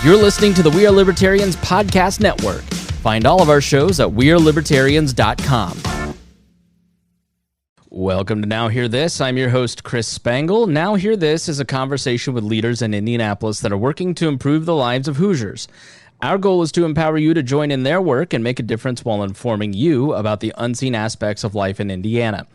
You're listening to the We Are Libertarians podcast network. Find all of our shows at wearelibertarians.com. Welcome to Now Hear This. I'm your host, Chris Spangle. Now Hear This is a conversation with leaders in Indianapolis that are working to improve the lives of Hoosiers. Our goal is to empower you to join in their work and make a difference while informing you about the unseen aspects of life in Indiana.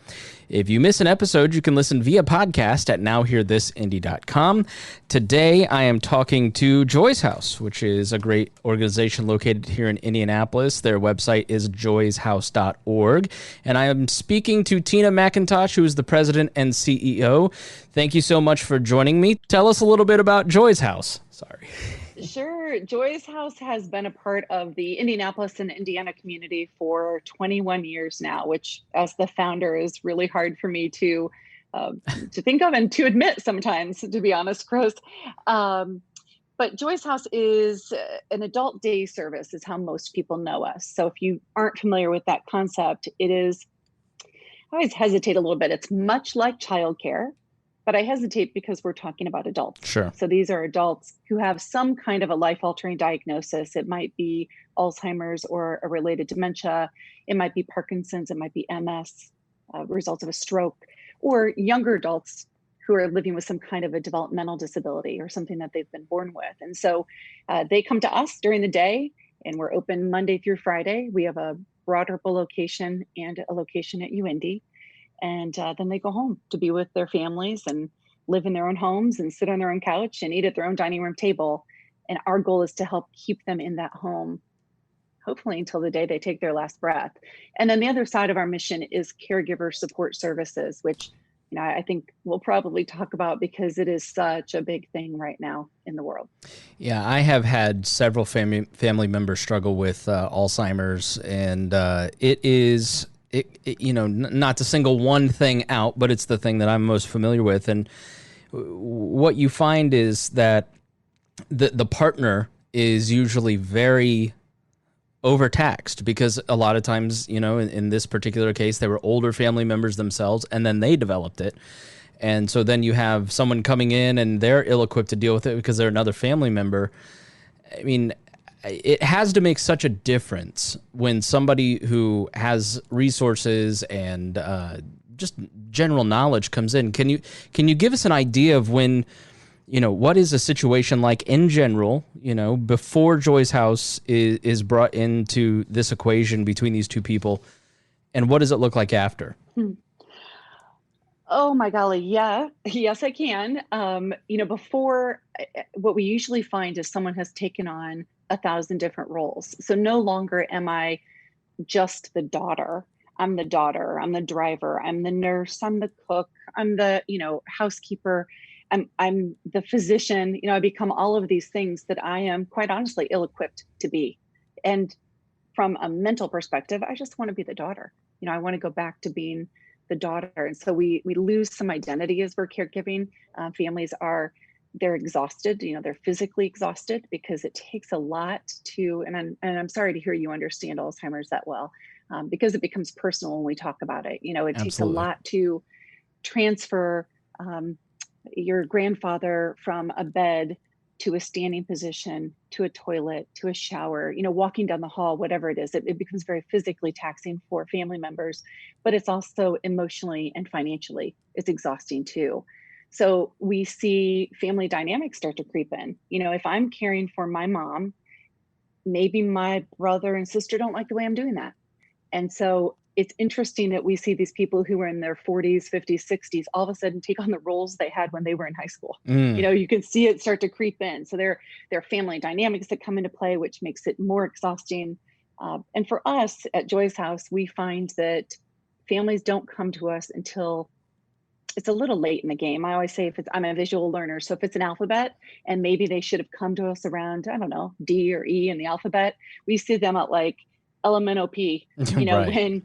If you miss an episode, you can listen via podcast at nowhearthisindy.com. Today, I am talking to Joy's House, which is a great organization located here in Indianapolis. Their website is joyshouse.org. And I am speaking to Tina McIntosh, who is the president and CEO. Thank you so much for joining me. Tell us a little bit about Joy's House. Sorry. Sure. Joy's House has been a part of the Indianapolis and Indiana community for 21 years now, which as the founder is really hard for me to think of and to admit sometimes, to be honest, Chris. But Joy's House is an adult day service is how most people know us. So if you aren't familiar with that concept, it is, I always hesitate a little bit. It's much like childcare. But I hesitate because we're talking about adults. Sure. So these are adults who have some kind of a life-altering diagnosis. It might be Alzheimer's or a related dementia. It might be Parkinson's. It might be MS, results of a stroke, or younger adults who are living with some kind of a developmental disability or something that they've been born with. And so they come to us during the day, and we're open Monday through Friday. We have a Broad Ripple location and a location at UIndy. And then they go home to be with their families and live in their own homes and sit on their own couch and eat at their own dining room table. And our goal is to help keep them in that home, hopefully until the day they take their last breath. And then the other side of our mission is caregiver support services, which I think we'll probably talk about because it is such a big thing right now in the world. Yeah, I have had several family members struggle with Alzheimer's, and it is... not to single one thing out, but it's the thing that I'm most familiar with. And what you find is that the partner is usually very overtaxed because a lot of times, in this particular case, they were older family members themselves, and then they developed it. And so then you have someone coming in and they're ill-equipped to deal with it because they're another family member. I mean, it has to make such a difference when somebody who has resources and just general knowledge comes in. Can you give us an idea of when, what is a situation like in general, before Joy's House is brought into this equation between these two people, and what does it look like after? Oh my golly, yeah. Yes, I can. Before, what we usually find is someone has taken on 1,000 different roles. So no longer am I just the daughter. I'm the daughter, I'm the driver, I'm the nurse, I'm the cook, I'm the, housekeeper, I'm the physician. I become all of these things that I am quite honestly ill-equipped to be. And from a mental perspective, I just want to be the daughter. I want to go back to being the daughter. And so we lose some identity as we're caregiving. Families they're exhausted, they're physically exhausted because it takes a lot to, and I'm sorry to hear you understand Alzheimer's that well, because it becomes personal when we talk about it. It Absolutely. Takes a lot to transfer your grandfather from a bed to a standing position, to a toilet, to a shower, walking down the hall, whatever it is. It becomes very physically taxing for family members, but it's also emotionally and financially, it's exhausting too. So we see family dynamics start to creep in. If I'm caring for my mom, maybe my brother and sister don't like the way I'm doing that. And so it's interesting that we see these people who are in their 40s, 50s, 60s, all of a sudden take on the roles they had when they were in high school. You can see it start to creep in. So there are family dynamics that come into play, which makes it more exhausting. And for us at Joy's House, we find that families don't come to us until it's a little late in the game. I always say I'm a visual learner. So if it's an alphabet and maybe they should have come to us around, I don't know, D or E in the alphabet, we see them at like LMNOP, Right. When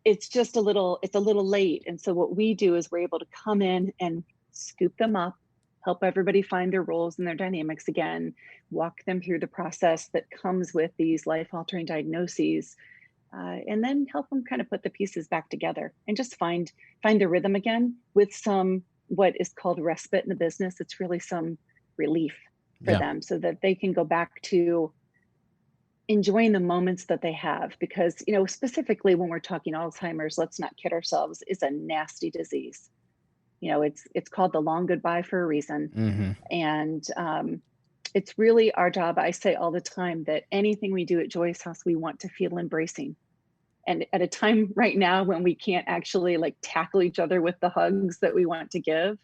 it's a little late. And so what we do is we're able to come in and scoop them up, help everybody find their roles and their dynamics again, walk them through the process that comes with these life-altering diagnoses, and then help them kind of put the pieces back together and just find the rhythm again with some what is called respite in the business. It's really some relief for them so that they can go back to enjoying the moments that they have. Because, specifically when we're talking Alzheimer's, let's not kid ourselves, is a nasty disease. It's called the long goodbye for a reason. Mm-hmm. And it's really our job. I say all the time that anything we do at Joy's House, we want to feel embracing. And at a time right now when we can't actually tackle each other with the hugs that we want to give,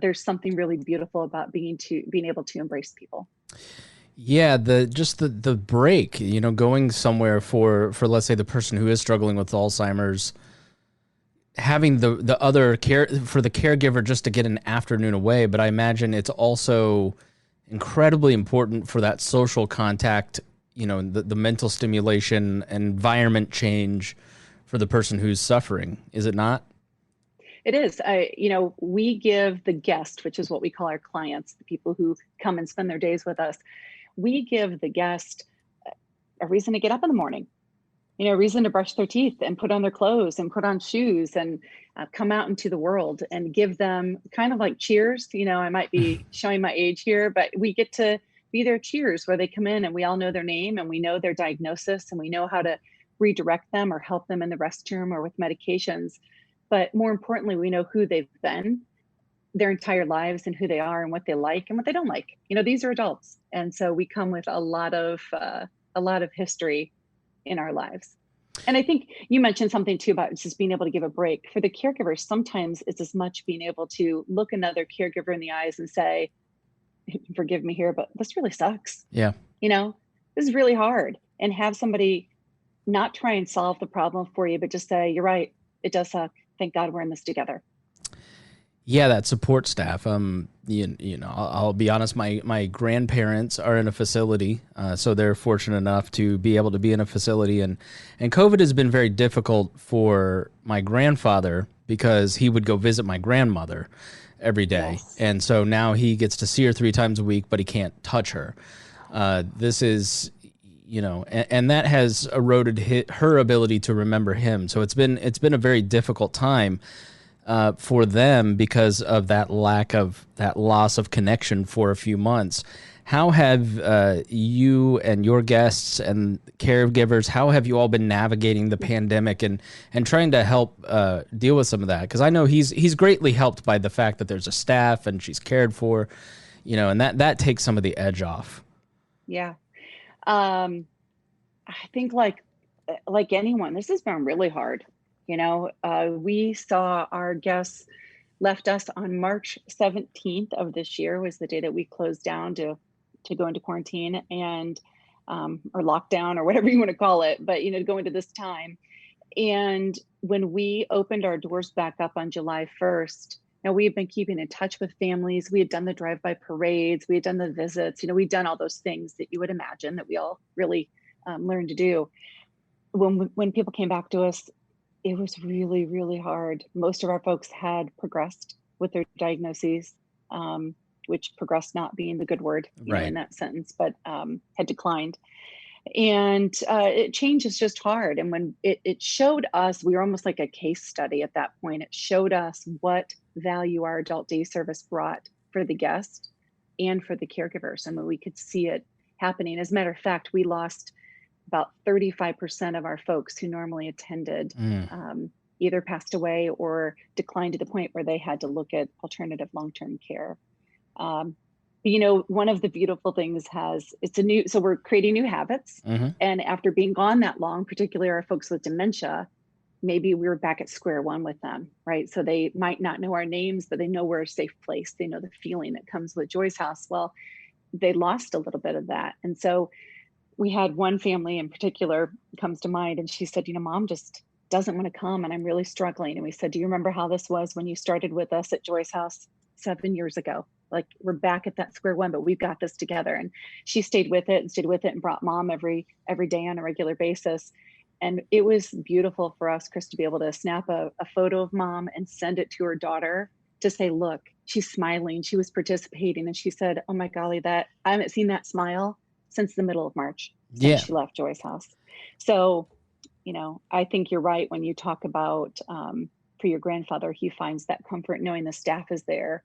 there's something really beautiful about being able to embrace people. Yeah, the break, going somewhere for let's say the person who is struggling with Alzheimer's, having the other care for the caregiver just to get an afternoon away. But I imagine it's also incredibly important for that social contact, the mental stimulation, environment change for the person who's suffering. Is it not? It is. We give the guest, which is what we call our clients, the people who come and spend their days with us, we give the guest a reason to get up in the morning, a reason to brush their teeth and put on their clothes and put on shoes and come out into the world, and give them kind of like cheers. I might be showing my age here, but we get to be their cheers, where they come in and we all know their name and we know their diagnosis and we know how to redirect them or help them in the restroom or with medications. But more importantly, we know who they've been their entire lives and who they are and what they like and what they don't like. These are adults. And so we come with a lot of history in our lives. And I think you mentioned something too about just being able to give a break. For the caregivers, sometimes it's as much being able to look another caregiver in the eyes and say, forgive me here, but this really sucks. Yeah. This is really hard. And have somebody not try and solve the problem for you, but just say, you're right, it does suck. Thank God we're in this together. Yeah, that support staff. I'll be honest. My grandparents are in a facility, so they're fortunate enough to be able to be in a facility. And COVID has been very difficult for my grandfather because he would go visit my grandmother every day, Yes. and so now he gets to see her 3 times a week, but he can't touch her. This is, and that has eroded her ability to remember him. So it's been a very difficult time for them because of that loss of connection for a few months. How have you and your guests and caregivers, how have you all been navigating the pandemic and trying to help deal with some of that? Because I know he's greatly helped by the fact that there's a staff and she's cared for, and that takes some of the edge off. Yeah. I think like anyone, this has been really hard. We saw our guests left us on March 17th of this year was the day that we closed down to go into quarantine and or lockdown or whatever you want to call it, but to go into this time. And when we opened our doors back up on July 1st, now we've been keeping in touch with families. We had done the drive-by parades, we had done the visits, we'd done all those things that you would imagine that we all really learned to do. When people came back to us, it was really, really hard. Most of our folks had progressed with their diagnoses, which progressed not being the good word in that sentence, but had declined. And change is just hard. And when it showed us, we were almost like a case study at that point. It showed us what value our adult day service brought for the guest and for the caregivers. I mean, we could see it happening. As a matter of fact, we lost about 35% of our folks who normally attended either passed away or declined to the point where they had to look at alternative long-term care. One of the beautiful things so we're creating new habits. Mm-hmm. And after being gone that long, particularly our folks with dementia, maybe we were back at square one with them, right? So they might not know our names, but they know we're a safe place. They know the feeling that comes with Joy's House. Well, they lost a little bit of that. And so we had one family in particular comes to mind, and she said, Mom just doesn't want to come and I'm really struggling. And we said, do you remember how this was when you started with us at Joy's House 7 years ago? Like, we're back at that square one, but we've got this together. And she stayed with it and brought Mom every day on a regular basis. And it was beautiful for us, Chris, to be able to snap a photo of Mom and send it to her daughter to say, look, she's smiling, she was participating. And she said, oh my golly, that I haven't seen that smile since the middle of March, since she left Joy's House. So, I think you're right when you talk about for your grandfather, he finds that comfort knowing the staff is there.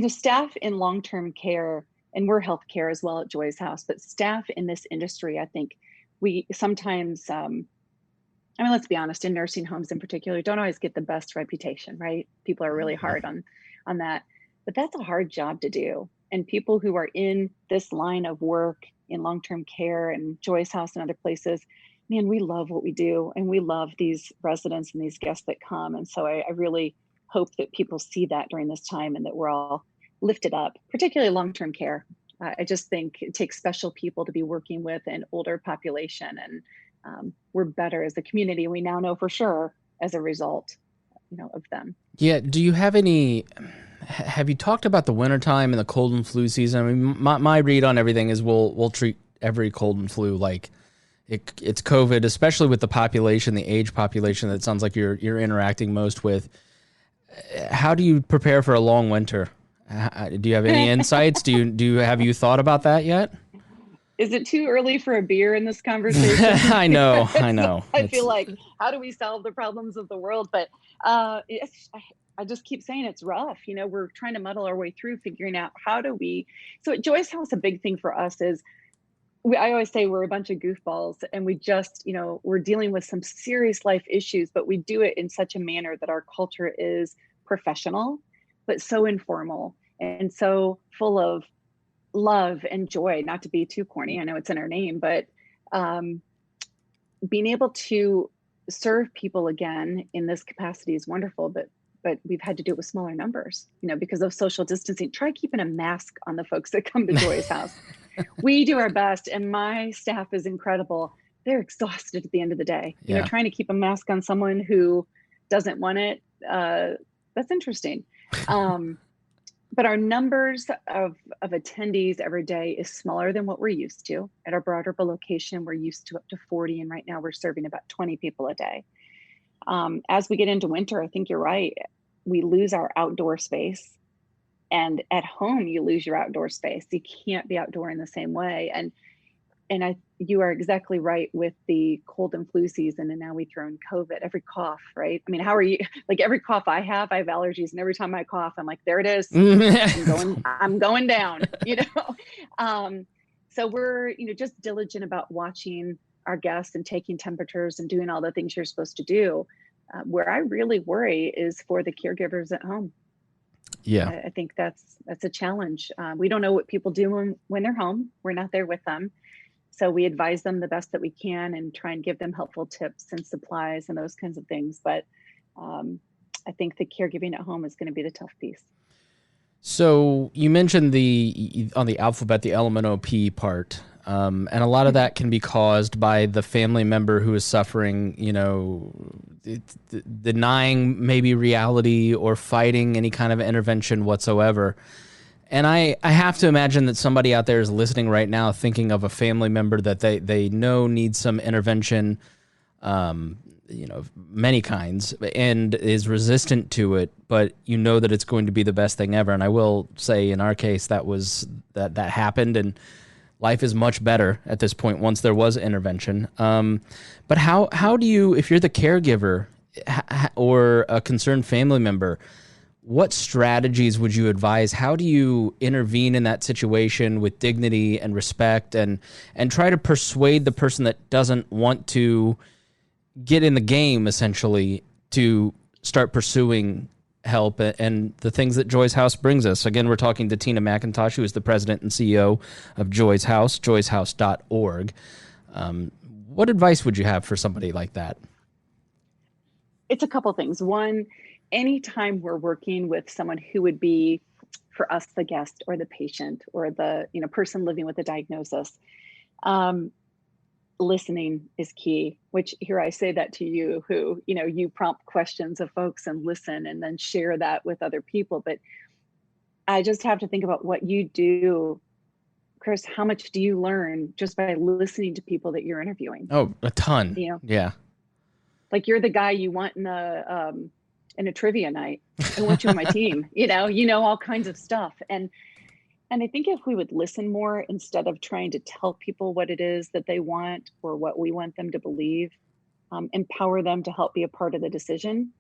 Staff in long-term care and we're healthcare as well at Joy's House, but staff in this industry, I think we sometimes, I mean, let's be honest, in nursing homes in particular, don't always get the best reputation, right? People are really hard on that, but that's a hard job to do. And people who are in this line of work in long-term care and Joy's House and other places, man, we love what we do, and we love these residents and these guests that come. And so I really hope that people see that during this time, and that we're all lifted up, particularly long-term care. I just think it takes special people to be working with an older population, and we're better as a community. We now know for sure as a result, of them. Yeah. Do you have have you talked about the wintertime and the cold and flu season? I mean, my read on everything is we'll treat every cold and flu like it's COVID, especially with the population, the age population that sounds like you're interacting most with. How do you prepare for a long winter? Do you have any insights? Have you thought about that yet? Is it too early for a beer in this conversation? I know. I feel like, how do we solve the problems of the world? But I just keep saying it's rough. We're trying to muddle our way through figuring out so at Joy's House, a big thing for us is I always say we're a bunch of goofballs, and we just, we're dealing with some serious life issues, but we do it in such a manner that our culture is professional, but so informal and so full of love and joy, not to be too corny. I know it's in our name, but being able to serve people again in this capacity is wonderful, but we've had to do it with smaller numbers, because of social distancing. Try keeping a mask on the folks that come to Joy's House. We do our best, and my staff is incredible. They're exhausted at the end of the day. Trying to keep a mask on someone who doesn't want it, that's interesting. But our numbers of attendees every day is smaller than what we're used to. At our broader location, we're used to up to 40, and right now we're serving about 20 people a day. As we get into winter, I think you're right. We lose our outdoor space, and at home you lose your outdoor space. You can't be outdoor in the same way. And you are exactly right with the cold and flu season, and now we throw in COVID. Every cough, right? I mean, how are you? Like every cough I have allergies, and every time I cough, I'm like, there it is. I'm going down. So we're just diligent about watching our guests and taking temperatures and doing all the things you're supposed to do. Where I really worry is for the caregivers at home. Yeah, I think that's a challenge. We don't know what people do when they're home. We're not there with them. So we advise them the best that we can and try and give them helpful tips and supplies and those kinds of things. But I think the caregiving at home is going to be the tough piece. So you mentioned on the alphabet, the LMNOP part, and a lot of that can be caused by the family member who is suffering, denying maybe reality or fighting any kind of intervention whatsoever. And I have to imagine that somebody out there is listening right now thinking of a family member that they know needs some intervention, many kinds, and is resistant to it, but that it's going to be the best thing ever. And I will say in our case, that happened, and life is much better at this point once there was intervention. But how do you, if you're the caregiver or a concerned family member, what strategies would you advise? How do you intervene in that situation with dignity and respect and try to persuade the person that doesn't want to get in the game, essentially, to start pursuing help and the things that Joy's House brings us? Again, we're talking to Tina McIntosh, who is the president and CEO of Joy's House, joyshouse.org. What advice would you have for somebody like that? It's a couple things. One, anytime we're working with someone who would be, for us, the guest or the patient or the person living with a diagnosis, listening is key. Which here I say that to you, who you prompt questions of folks and listen and then share that with other people. But I just have to think about what you do, Chris. How much do you learn just by listening to people that you're interviewing? Oh, a ton. Yeah. Like you're the guy you want in a trivia night. I want you on my team. All kinds of stuff. And I think if we would listen more instead of trying to tell people what it is that they want or what we want them to believe, empower them to help be a part of the decision,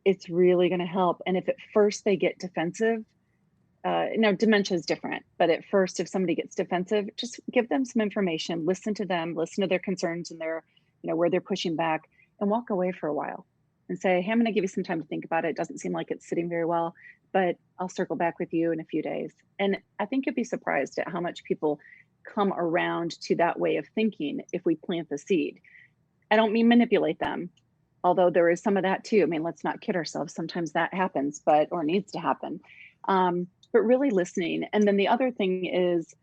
it's really going to help. And if at first they get defensive, now dementia is different, but at first, if somebody gets defensive, just give them some information, listen to them, listen to their concerns and their, where they're pushing back, and walk away for a while and say, hey, I'm going to give you some time to think about it. It doesn't seem like it's sitting very well, but I'll circle back with you in a few days. And I think you'll be surprised at how much people come around to that way of thinking if we plant the seed. I don't mean manipulate them, although there is some of that too. I mean, let's not kid ourselves. Sometimes that happens, or needs to happen. But really listening. And then the other thing is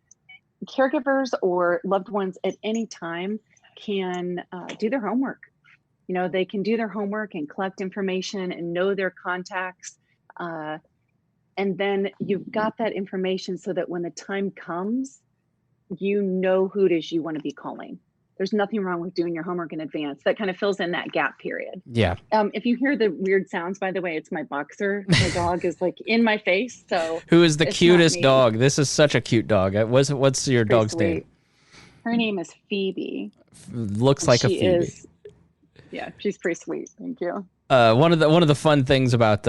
caregivers or loved ones at any time can do their homework. They can do their homework and collect information and know their contacts. And then you've got that information so that when the time comes, you know who it is you want to be calling. There's nothing wrong with doing your homework in advance. That kind of fills in that gap period. Yeah. If you hear the weird sounds, by the way, it's my boxer. My dog is like in my face. So who is the cutest dog? This is such a cute dog. What's your dog's name? Her name is Phoebe. Looks like a Phoebe. Yeah, she's pretty sweet. Thank you. One of the fun things about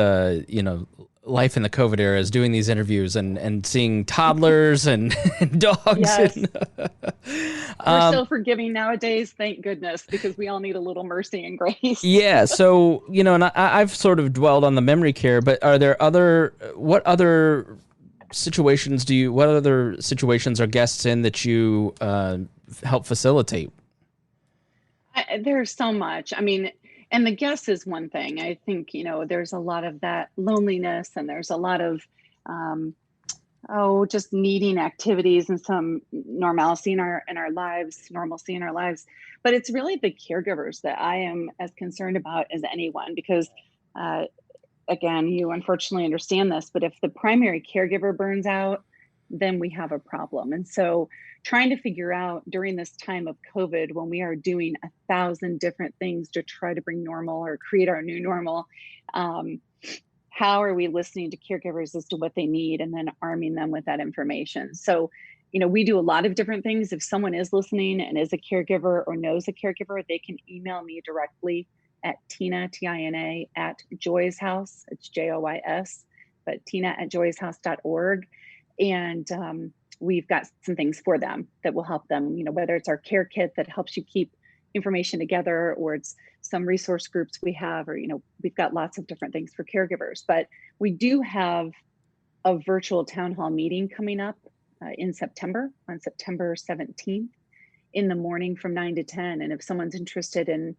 life in the COVID era is doing these interviews and seeing toddlers and dogs. Yes. We're so forgiving nowadays, thank goodness, because we all need a little mercy and grace. Yeah. So, and I've sort of dwelled on the memory care, but are there what other situations are guests in that you help facilitate? There's so much. I mean, and the guess is one thing. I think, there's a lot of that loneliness, and there's a lot of, just needing activities and some normalcy in our lives. But it's really the caregivers that I am as concerned about as anyone, because, again, you unfortunately understand this, but if the primary caregiver burns out, then we have a problem. And so trying to figure out during this time of COVID, when we are doing 1,000 different things to try to bring normal or create our new normal, how are we listening to caregivers as to what they need and then arming them with that information? So, we do a lot of different things. If someone is listening and is a caregiver or knows a caregiver, they can email me directly at Tina, Tina, at Joy's House. It's JOYS, but tina@joyshouse.org. And we've got some things for them that will help them, whether it's our care kit that helps you keep information together, or it's some resource groups we have, or, we've got lots of different things for caregivers. But we do have a virtual town hall meeting coming up in September, on September 17th in the morning from 9 to 10. And if someone's interested in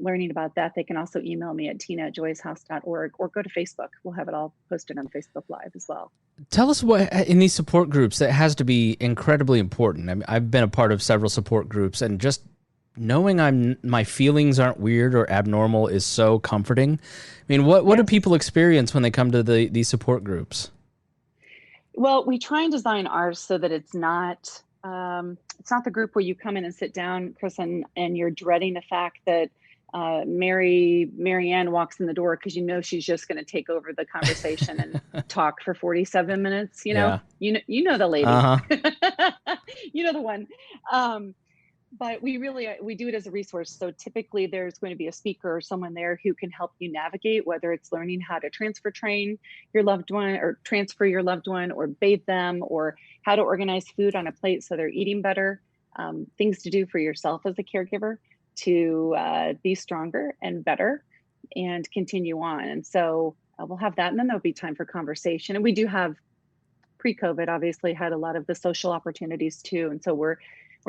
learning about that, they can also email me at tina@joyshouse.org or go to Facebook. We'll have it all posted on Facebook Live as well. Tell us what, in these support groups, that has to be incredibly important. I mean, I've been a part of several support groups, and just knowing my feelings aren't weird or abnormal is so comforting. I mean, what do people experience when they come to these support groups? Well, we try and design ours so that it's not the group where you come in and sit down, Chris, and you're dreading the fact that Mary Ann walks in the door because she's just going to take over the conversation and talk for 47 minutes. Yeah. You know the lady, you know the one. But we do it as a resource. So typically there's going to be a speaker or someone there who can help you navigate, whether it's learning how to train your loved one, or transfer your loved one, or bathe them, or how to organize food on a plate so they're eating better, things to do for yourself as a caregiver to be stronger and better and continue on. And so we'll have that, and then there'll be time for conversation. And we do have, pre-COVID, obviously had a lot of the social opportunities too. And so we're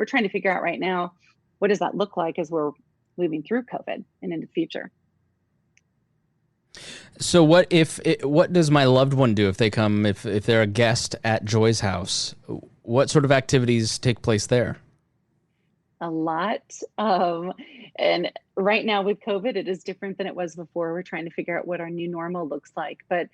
trying to figure out right now, what does that look like as we're moving through COVID and into the future? So what does my loved one do if they come, if they're a guest at Joy's house? What sort of activities take place there? A lot. And right now with COVID, it is different than it was before. We're trying to figure out what our new normal looks like. But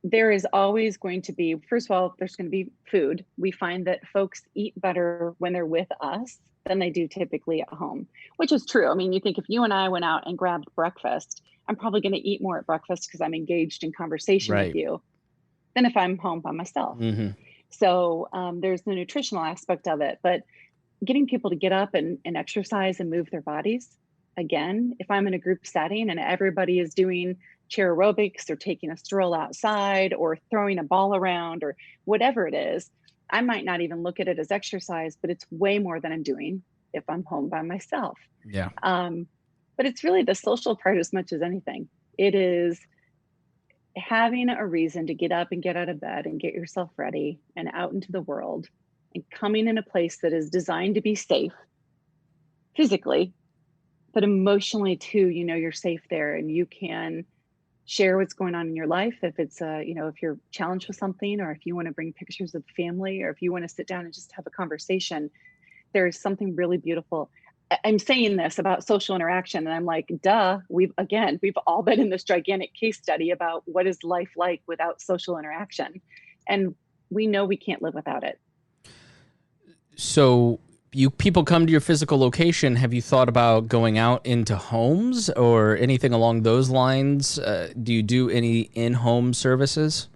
there is always going to be, first of all, there's going to be food. We find that folks eat better when they're with us than they do typically at home, which is true. I mean, you think if you and I went out and grabbed breakfast, I'm probably going to eat more at breakfast because I'm engaged in conversation with you than if I'm home by myself. Mm-hmm. So there's the nutritional aspect of it, but getting people to get up and exercise and move their bodies. Again, if I'm in a group setting and everybody is doing chair aerobics or taking a stroll outside or throwing a ball around or whatever it is. I might not even look at it as exercise, but it's way more than I'm doing if I'm home by myself. Yeah. But it's really the social part as much as anything. It is having a reason to get up and get out of bed and get yourself ready and out into the world and coming in a place that is designed to be safe physically, but emotionally too. You're safe there and you can share what's going on in your life. If it's if you're challenged with something, or if you want to bring pictures of family, or if you want to sit down and just have a conversation, there's something really beautiful. I'm saying this about social interaction and I'm like, duh, we've all been in this gigantic case study about what is life like without social interaction. And we know we can't live without it. So people come to your physical location. Have you thought about going out into homes or anything along those lines? Do you do any in-home services?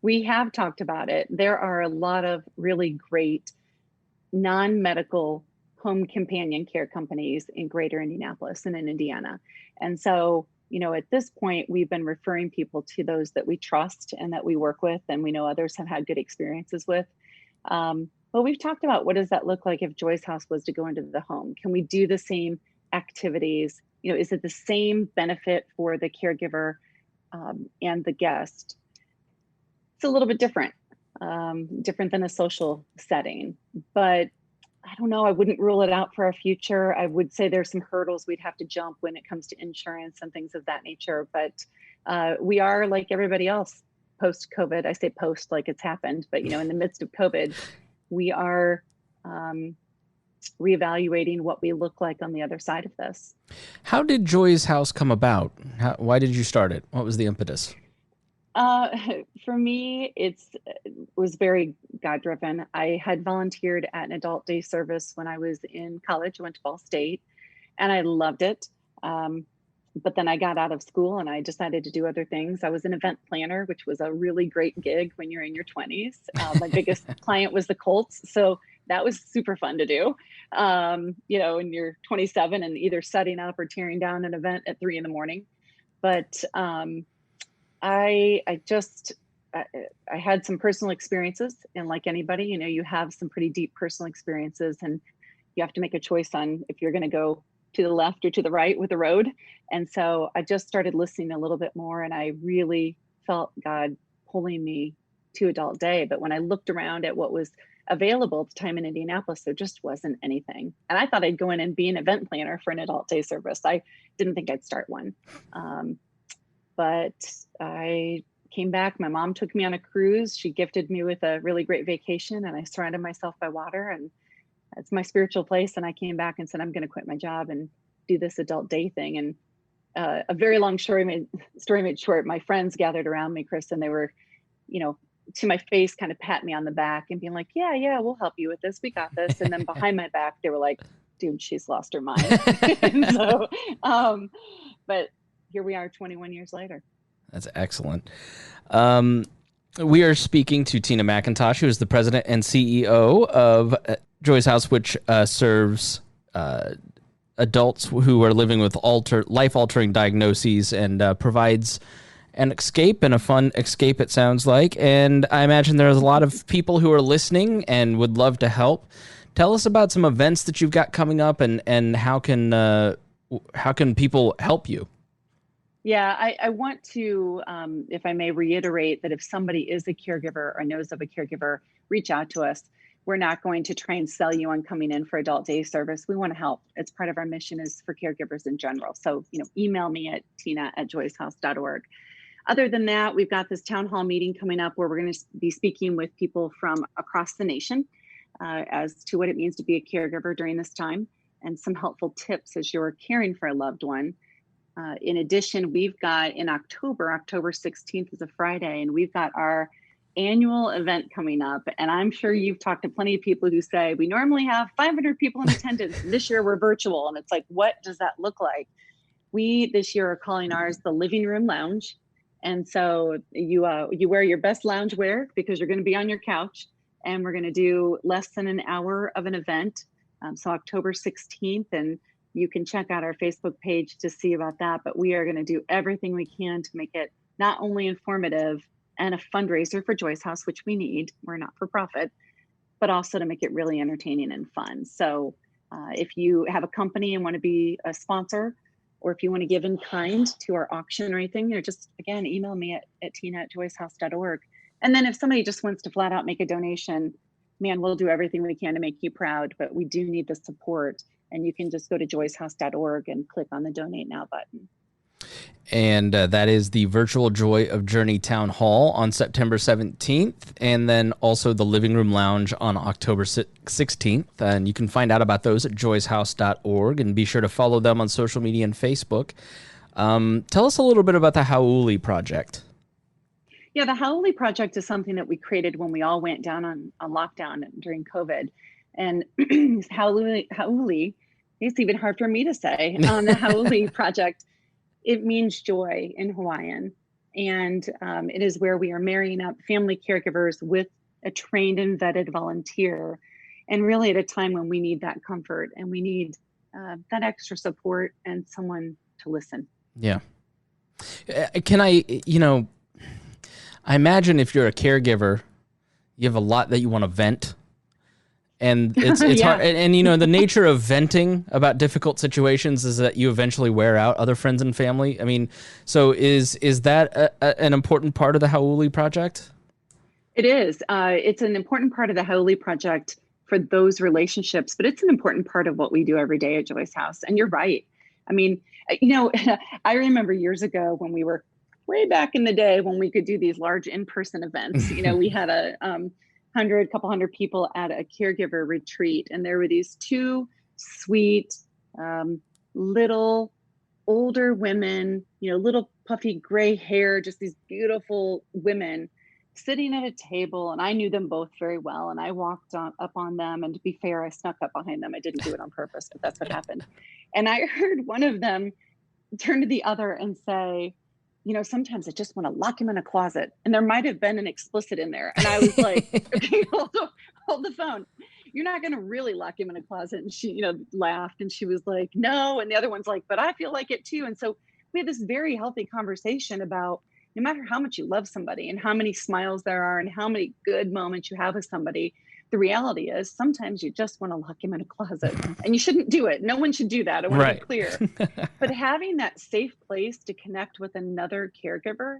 We have talked about it. There are a lot of really great non-medical home companion care companies in greater Indianapolis and in Indiana. And so, at this point, we've been referring people to those that we trust and that we work with, and we know others have had good experiences with. But we've talked about what does that look like if Joy's House was to go into the home? Can we do the same activities? Is it the same benefit for the caregiver and the guest? It's a little bit different than a social setting, but I don't know. I wouldn't rule it out for our future. I would say there's some hurdles we'd have to jump when it comes to insurance and things of that nature. But we are like everybody else post-COVID. I say post like it's happened, but in the midst of COVID, we are reevaluating what we look like on the other side of this. How did Joy's House come about? Why did you start it? What was the impetus? For me, it was very God-driven. I had volunteered at an adult day service when I was in college. I went to Ball State and I loved it. But then I got out of school and I decided to do other things. I was an event planner, which was a really great gig when you're in your 20s. My biggest client was the Colts. So that was super fun to do. When you're 27 and either setting up or tearing down an event at 3 a.m. But I had some personal experiences, and like anybody, you have some pretty deep personal experiences and you have to make a choice on if you're going to go to the left or to the right with the road. And so I just started listening a little bit more and I really felt God pulling me to adult day. But when I looked around at what was available at the time in Indianapolis, there just wasn't anything. And I thought I'd go in and be an event planner for an adult day service. I didn't think I'd start one. But I came back. My mom took me on a cruise. She gifted me with a really great vacation and I surrounded myself by water, and it's my spiritual place. And I came back and said, I'm going to quit my job and do this adult day thing. And a very long story made short, my friends gathered around me, Chris, and they were, to my face, kind of pat me on the back and being like, yeah, we'll help you with this. We got this. And then behind my back, they were like, dude, she's lost her mind. And so, but here we are 21 years later. That's excellent. We are speaking to Tina McIntosh, who is the president and CEO of Joy's House, which serves adults who are living with life-altering diagnoses and provides an escape, and a fun escape, it sounds like. And I imagine there's a lot of people who are listening and would love to help. Tell us about some events that you've got coming up, and how can people help you? Yeah, I want to, if I may reiterate, that if somebody is a caregiver or knows of a caregiver, reach out to us. We're not going to try and sell you on coming in for adult day service. We want to help. It's part of our mission is for caregivers in general. So, email me at tina@joyshouse.org. Other than that, we've got this town hall meeting coming up where we're going to be speaking with people from across the nation as to what it means to be a caregiver during this time, and some helpful tips as you're caring for a loved one. In addition, we've got in October 16th is a Friday, and we've got our annual event coming up. And I'm sure you've talked to plenty of people who say, we normally have 500 people in attendance. And this year we're virtual. And it's like, what does that look like? We this year are calling ours the Living Room Lounge. And so you wear your best lounge wear because you're going to be on your couch. And we're going to do less than an hour of an event. So October 16th. And you can check out our Facebook page to see about that. But we are going to do everything we can to make it not only informative and a fundraiser for Joyce House, which we need, we're not for profit, but also to make it really entertaining and fun. So if you have a company and want to be a sponsor, or if you want to give in kind to our auction or anything, just, again, email me at tina@joycehouse.org. And then if somebody just wants to flat out make a donation, man, we'll do everything we can to make you proud, but we do need the support. And you can just go to joycehouse.org and click on the Donate Now button. And that is the Virtual Joy of Journey Town Hall on September 17th, and then also the Living Room Lounge on October 16th. And you can find out about those at joycehouse.org, and be sure to follow them on social media and Facebook. Tell us a little bit about the Hau'oli Project. Yeah, the Hau'oli Project is something that we created when we all went down on lockdown during COVID. And Hau'oli, it's even hard for me to say. The Hau'oli Project, it means joy in Hawaiian. And it is where we are marrying up family caregivers with a trained and vetted volunteer. And really at a time when we need that comfort and we need that extra support and someone to listen. Yeah. Can I imagine if you're a caregiver, you have a lot that you want to vent. And it's hard. And the nature of venting about difficult situations is that you eventually wear out other friends and family. I mean, so is that an important part of the Hau'oli Project? It is. It's an important part of the Hau'oli Project for those relationships, but it's an important part of what we do every day at Joyce House. And you're right. I mean, I remember years ago when we were way back in the day when we could do these large in-person events. We had a couple hundred people at a caregiver retreat, and there were these two sweet little older women, little puffy gray hair, just these beautiful women sitting at a table, and I knew them both very well, and I walked up on them, and to be fair, I snuck up behind them. I didn't do it on purpose, but that's what happened. And I heard one of them turn to the other and say, sometimes I just want to lock him in a closet. And there might have been an explicit in there. And I was like, okay, hold the phone. You're not going to really lock him in a closet. And she, laughed, and she was like, no. And the other one's like, but I feel like it too. And so we had this very healthy conversation about no matter how much you love somebody and how many smiles there are and how many good moments you have with somebody, the reality is sometimes you just want to lock him in a closet, and you shouldn't do it. No one should do that. I want to be clear. But having that safe place to connect with another caregiver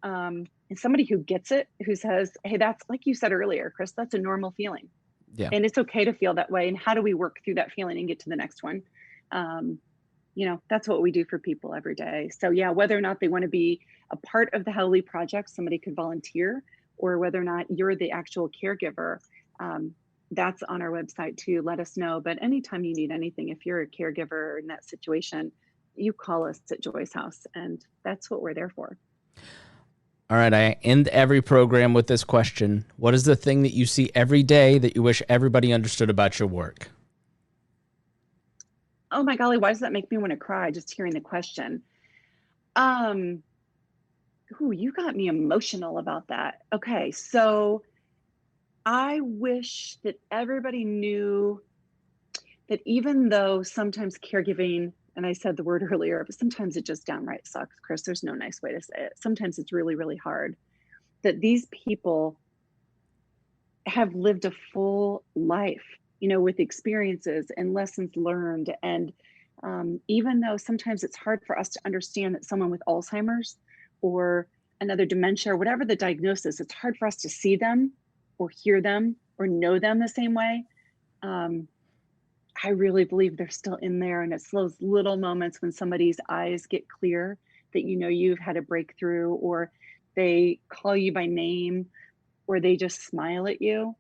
and somebody who gets it, who says, hey, that's, like you said earlier, Chris, that's a normal feeling. Yeah. And it's okay to feel that way. And how do we work through that feeling and get to the next one? That's what we do for people every day. So yeah, whether or not they want to be a part of the Hau'oli Project, somebody could volunteer, or whether or not you're the actual caregiver, that's on our website too. Let us know. But anytime you need anything, if you're a caregiver in that situation, you call us at Joyce House, and that's what we're there for. All right. I end every program with this question. What is the thing that you see every day that you wish everybody understood about your work? Oh my golly, why does that make me want to cry just hearing the question? You got me emotional about that. Okay, so I wish that everybody knew that even though sometimes caregiving, and I said the word earlier, but sometimes it just downright sucks, Chris. There's no nice way to say it. Sometimes it's really, really hard. That these people have lived a full life, with experiences and lessons learned. And even though sometimes it's hard for us to understand that someone with Alzheimer's or another dementia or whatever the diagnosis, it's hard for us to see them or hear them or know them the same way. I really believe they're still in there. And it's those little moments when somebody's eyes get clear that you've had a breakthrough, or they call you by name, or they just smile at you.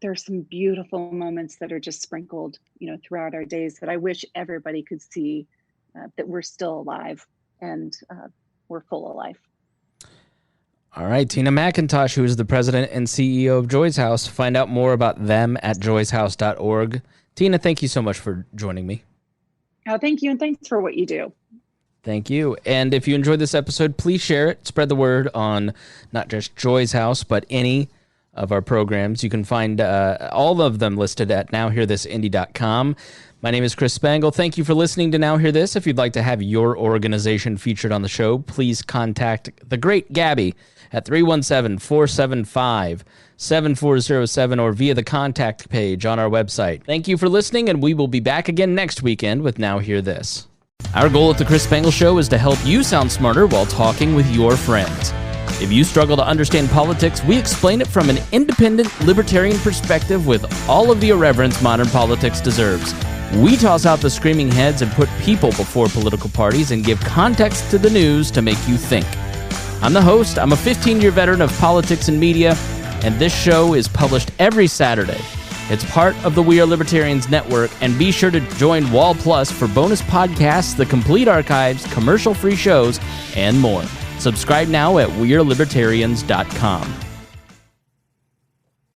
There are some beautiful moments that are just sprinkled, throughout our days that I wish everybody could see, that we're still alive and we're full of life. All right, Tina McIntosh, who is the president and CEO of Joyce House. Find out more about them at joycehouse.org. Tina, thank you so much for joining me. Oh, thank you, and thanks for what you do. Thank you. And if you enjoyed this episode, please share it. Spread the word on not just Joyce House, but any of our programs. You can find all of them listed at nowhearthisindy.com. My name is Chris Spangle. Thank you for listening to Now Hear This. If you'd like to have your organization featured on the show, please contact the great Gabby at 317-475-7407 or via the contact page on our website. Thank you for listening, and we will be back again next weekend with Now Hear This. Our goal at the Chris Spangle Show is to help you sound smarter while talking with your friends. If you struggle to understand politics, we explain it from an independent, libertarian perspective with all of the irreverence modern politics deserves. We toss out the screaming heads and put people before political parties and give context to the news to make you think. I'm the host. I'm a 15-year veteran of politics and media, and this show is published every Saturday. It's part of the We Are Libertarians network, and be sure to join Wall Plus for bonus podcasts, the complete archives, commercial-free shows, and more. Subscribe now at wearelibertarians.com.